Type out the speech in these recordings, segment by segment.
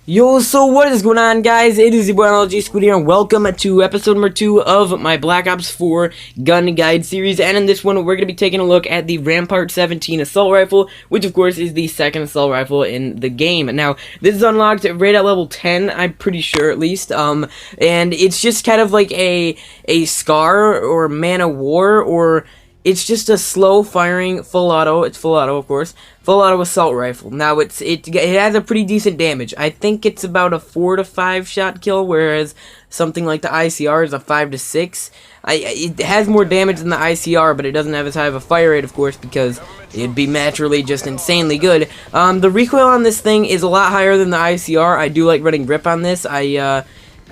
Yo, so what is going on, guys? It is your boy MLG Squid here, and welcome to episode number 2 of my Black Ops 4 gun guide series. And in this one, we're going to be taking a look at the Rampart-17 assault rifle, which of course is the second assault rifle in the game. Now, this is unlocked right at level 10, I'm pretty sure at least. And it's just kind of like a SCAR or Man of War, or it's just a slow firing full auto. It's full auto, of course. Full auto assault rifle. Now it has a pretty decent damage. I think it's about a 4 to 5 shot kill, whereas something like the ICR is a 5 to 6. It has more damage than the ICR, but it doesn't have as high of a fire rate, of course, because it'd be naturally just insanely good. The recoil on this thing is a lot higher than the ICR. I do like running grip on this. I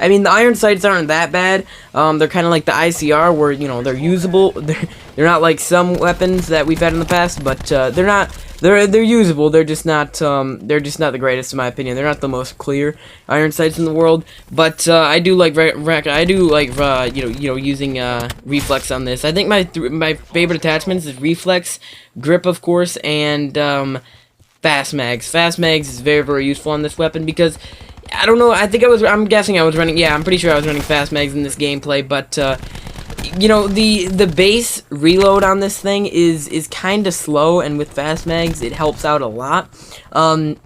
mean, the iron sights aren't that bad. They're kind of like the ICR, where, you know, they're usable. They're not like some weapons that we've had in the past, but they're usable. They're just not the greatest in my opinion. They're not the most clear iron sights in the world. But I do like using reflex on this. I think my favorite attachments is reflex, grip, of course, and fast mags. Fast mags is very, very useful on this weapon because I don't know, I'm guessing I was running, yeah, I'm pretty sure I was running fast mags in this gameplay, but, you know, the base reload on this thing is kind of slow, and with fast mags, it helps out a lot. You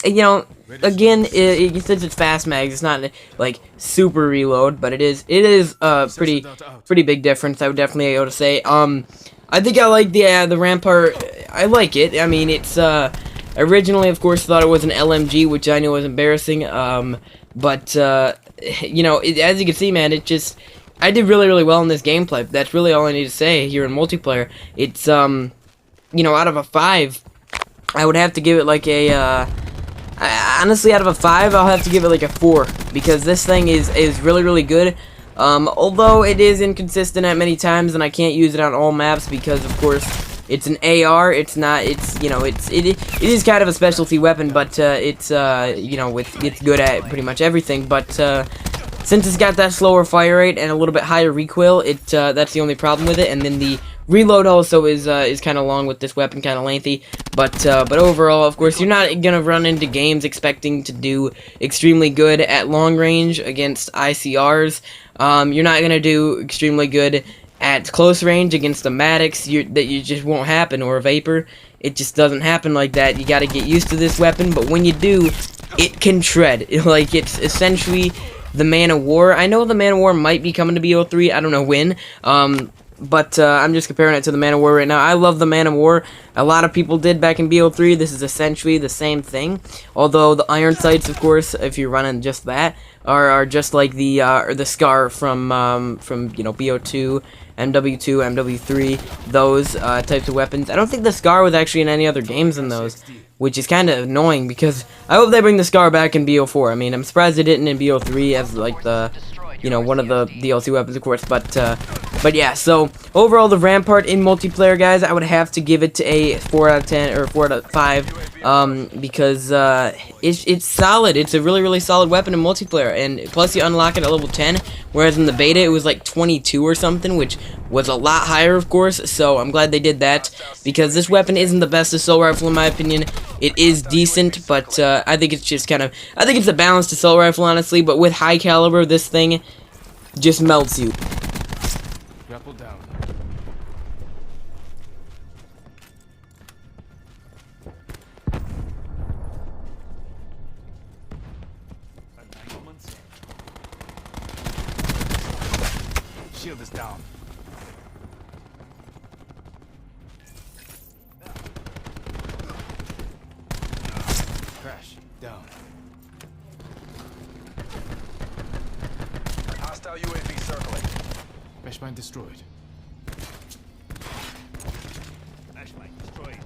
know, again, since it's fast mags, it's not, like, super reload, but it is a pretty big difference, I would definitely be able to say. I think I like the Rampart. I like it. I mean, it's, originally, of course, thought it was an LMG, which I know was embarrassing, but, you know, as you can see, man, I did really, really well in this gameplay. That's really all I need to say here in multiplayer. It's, you know, out of a 5, I would have to give it like a, honestly, out of a 5, I'll have to give it like a 4, because this thing is really, really good. Although it is inconsistent at many times, and I can't use it on all maps because, of course, it's an AR. It is kind of a specialty weapon, but you know, it's good at pretty much everything. But since it's got that slower fire rate and a little bit higher recoil, that's the only problem with it. And then the reload also is kind of long with this weapon, kind of lengthy. But overall, of course, you're not gonna run into games expecting to do extremely good at long range against ICRs. You're not gonna do extremely good at close range against the Maddox. That just won't happen, or a Vapor. It just doesn't happen like that. You gotta get used to this weapon, but when you do, it can shred. Like, it's essentially the Man of War. I know the Man of War might be coming to BO3, I don't know when, but I'm just comparing it to the Man of War right now. I love the Man of War. A lot of people did back in BO3. This is essentially the same thing. Although the iron sights, of course, if you're running just that, are just like the SCAR from you know, BO2, MW2, MW3, those types of weapons. I don't think the SCAR was actually in any other games than those, which is kind of annoying because I hope they bring the SCAR back in BO4. I mean, I'm surprised they didn't in BO3 as like the, you know, one of the DLC weapons, of course, but yeah, so overall, the Rampart in multiplayer, guys, I would have to give it a 4 out of 10, or 4 out of 5, because it's solid. It's a really, really solid weapon in multiplayer, and plus you unlock it at level 10, whereas in the beta it was like 22 or something, which was a lot higher, of course, so I'm glad they did that, because this weapon isn't the best assault rifle in my opinion. It is decent, but I think it's just kind of, I think it's a balanced assault rifle, honestly, but with high caliber, this thing just melts you. Grapple down. Shield is down. Crash down. Hostile UAV circling. Flashbang destroyed. Flashbang destroyed.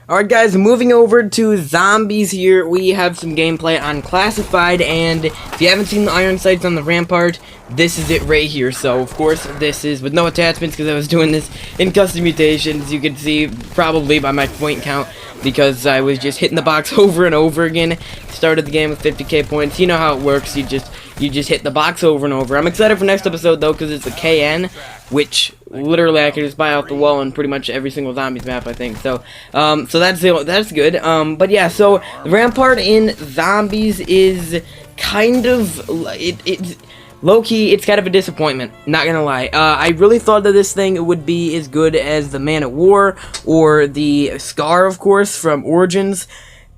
Alright, guys, moving over to zombies here, we have some gameplay on Classified, and if you haven't seen the iron sights on the Rampart, this is it right here. So, of course, this is with no attachments, because I was doing this in custom mutations. You can see, probably by my point count, because I was just hitting the box over and over again. Started the game with 50k points. You know how it works. You just hit the box over and over. I'm excited for next episode though, because it's the KN, which literally I could just buy off the wall in pretty much every single zombies map, I think. So so that's good. But yeah, so Rampart in zombies is kind of it's low-key, it's kind of a disappointment, not gonna lie. I really thought that this thing would be as good as the Man of War or the Scar, of course, from Origins,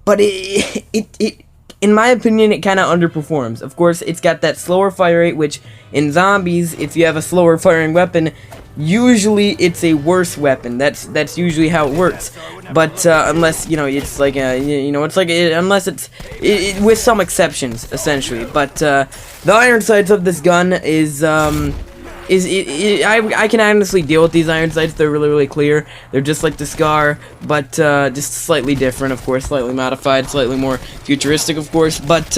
but it in my opinion, it kind of underperforms. Of course, it's got that slower fire rate, which in zombies, if you have a slower firing weapon, usually it's a worse weapon. That's usually how it works. But unless it's like unless it's with some exceptions, essentially. But the iron sights of this gun is I can honestly deal with these iron sights. They're really clear. They're just like the Scar, but just slightly different, of course, slightly modified, slightly more futuristic, of course. But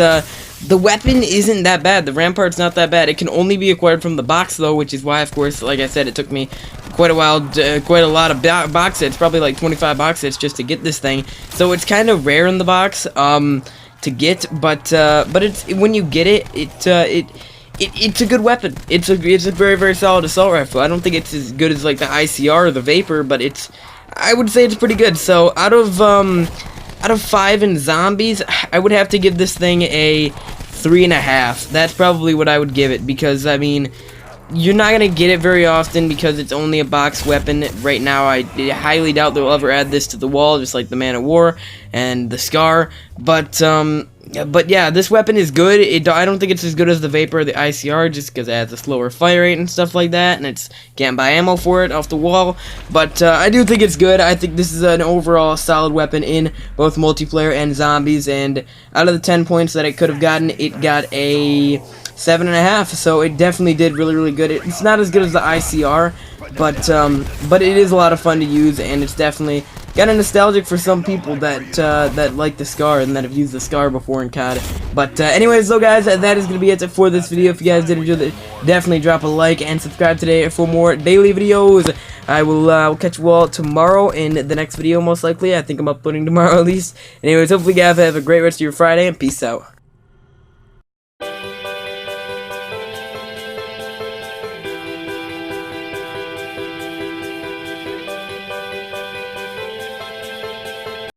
the weapon isn't that bad. The Rampart's not that bad. It can only be acquired from the box, though, which is why, of course, like I said, it took me quite a while, quite a lot of box sets, probably like 25 box sets just to get this thing. So it's kind of rare in the box to get, but it's when you get it, it's a good weapon. It's a very solid assault rifle. I don't think it's as good as like the ICR or the Vapor, but I would say it's pretty good. So out of 5 in zombies, I would have to give this thing a 3.5. That's probably what I would give it, because I mean, you're not gonna get it very often because it's only a box weapon right now. I highly doubt they'll ever add this to the wall, just like the Man of War and the Scar. But yeah, this weapon is good. I don't think it's as good as the Vapor or the ICR, just because it has a slower fire rate and stuff like that, and it's can't buy ammo for it off the wall. But I do think it's good. I think this is an overall solid weapon in both multiplayer and zombies. And out of the 10 points that it could have gotten, it got a 7.5. So it definitely did really good. It's not as good as the ICR, but it is a lot of fun to use, and it's definitely kind of nostalgic for some people that like the Scar and that have used the Scar before in COD. But anyways, though, guys, that is going to be it for this video. If you guys did enjoy it, definitely drop a like and subscribe today for more daily videos. I will catch you all tomorrow in the next video, most likely. I think I'm uploading tomorrow at least. Anyways, hopefully, guys, have a great rest of your Friday, and peace out.